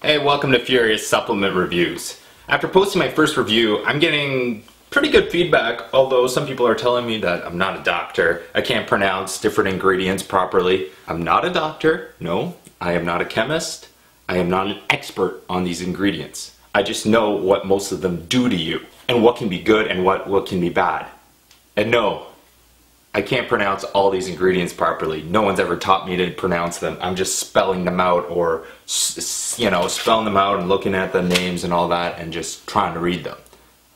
Hey, welcome to Furious Supplement Reviews. After posting my first review, I'm getting pretty good feedback, although some people are telling me that I'm not a doctor. I can't pronounce different ingredients properly. I'm not a doctor. No, I am not a chemist. I am not an expert on these ingredients. I just know what most of them do to you and what can be good and what can be bad. And no, I can't pronounce all these ingredients properly. No one's ever taught me to pronounce them. I'm just spelling them out or, spelling them out and looking at the names and all that and just trying to read them.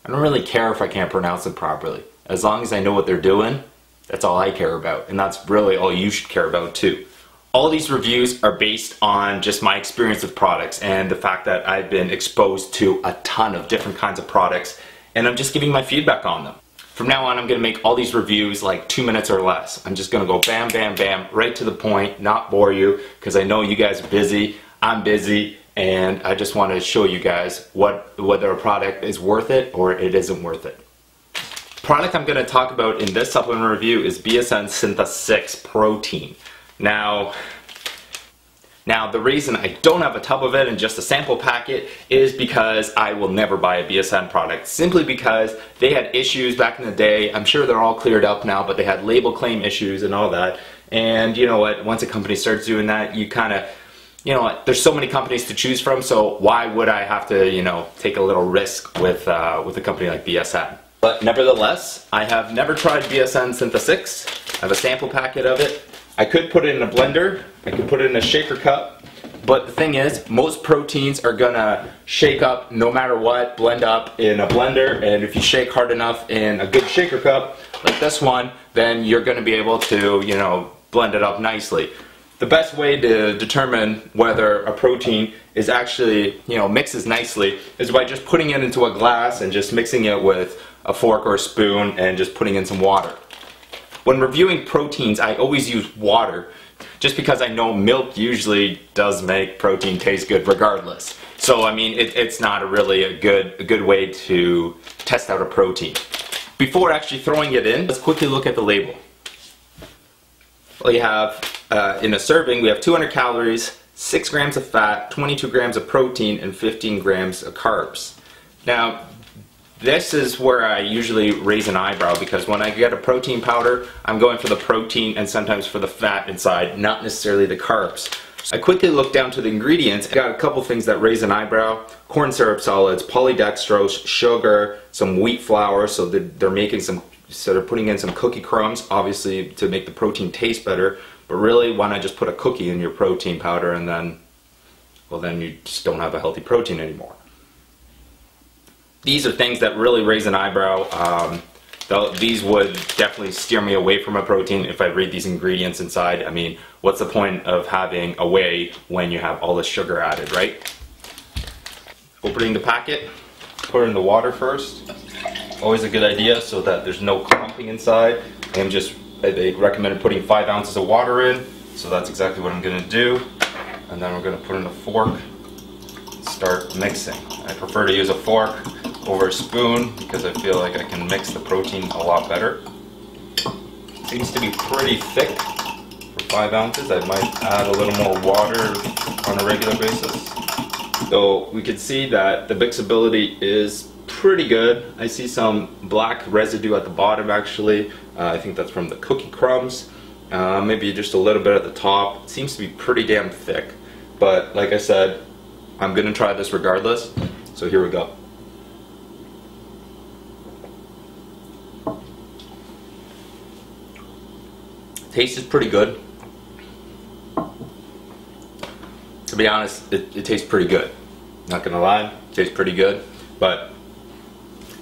I don't really care if I can't pronounce them properly. As long as I know what they're doing, that's all I care about. And that's really all you should care about too. All these reviews are based on just my experience with products and the fact that I've been exposed to a ton of different kinds of products, and I'm just giving my feedback on them. From now on, I'm going to make all these reviews like 2 minutes or less. I'm just going to go bam, bam, bam, right to the point, not bore you, because I know you guys are busy, I'm busy, and I just want to show you guys whether a product is worth it or it isn't worth it. The product I'm going to talk about in this supplement review is BSN Syntha 6 Protein. Now, the reason I don't have a tub of it and just a sample packet is because I will never buy a BSN product, simply because they had issues back in the day. I'm sure they're all cleared up now, but they had label claim issues and all that. And you know what, once a company starts doing that, you kind of, there's so many companies to choose from, so why would I have to, take a little risk with a company like BSN? But nevertheless, I have never tried BSN Syntha 6. I have a sample packet of it. I could put it in a blender, I could put it in a shaker cup, but the thing is, most proteins are gonna shake up no matter what, blend up in a blender, and if you shake hard enough in a good shaker cup, like this one, then you're gonna be able to, blend it up nicely. The best way to determine whether a protein is actually, mixes nicely is by just putting it into a glass and just mixing it with a fork or a spoon and just putting in some water. When reviewing proteins, I always use water, just because I know milk usually does make protein taste good regardless. So I mean, it's not really a good way to test out a protein. Before actually throwing it in, let's quickly look at the label. Well, you have, in a serving, we have 200 calories, 6 grams of fat, 22 grams of protein, and 15 grams of carbs. Now, this is where I usually raise an eyebrow, because when I get a protein powder, I'm going for the protein and sometimes for the fat inside, not necessarily the carbs. So I quickly look down to the ingredients. I got a couple things that raise an eyebrow: corn syrup solids, polydextrose, sugar, some wheat flour, so they're making some, so they're putting in some cookie crumbs, obviously to make the protein taste better. But really, why not just put a cookie in your protein powder and then you just don't have a healthy protein anymore. These are things that really raise an eyebrow. These would definitely steer me away from a protein if I read these ingredients inside. I mean, what's the point of having a whey when you have all the sugar added, right? Opening the packet, put it in the water first. Always a good idea so that there's no clumping inside. They recommended putting 5 ounces of water in, so that's exactly what I'm going to do. And then we're going to put in a fork and start mixing. I prefer to use a fork over a spoon because I feel like I can mix the protein a lot better. Seems to be pretty thick for 5 ounces. I might add a little more water on a regular basis. So we can see that the mixability is pretty good. I see some black residue at the bottom actually. I think that's from the cookie crumbs. Maybe just a little bit at the top. It seems to be pretty damn thick. But like I said, I'm gonna try this regardless. So here we go. Taste is pretty good. To be honest, it tastes pretty good. Not gonna lie, it tastes pretty good. But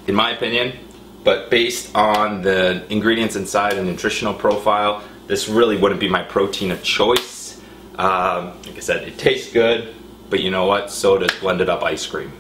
in my opinion, based on the ingredients inside and nutritional profile, this really wouldn't be my protein of choice. Like I said, it tastes good, but you know what? So does blended up ice cream.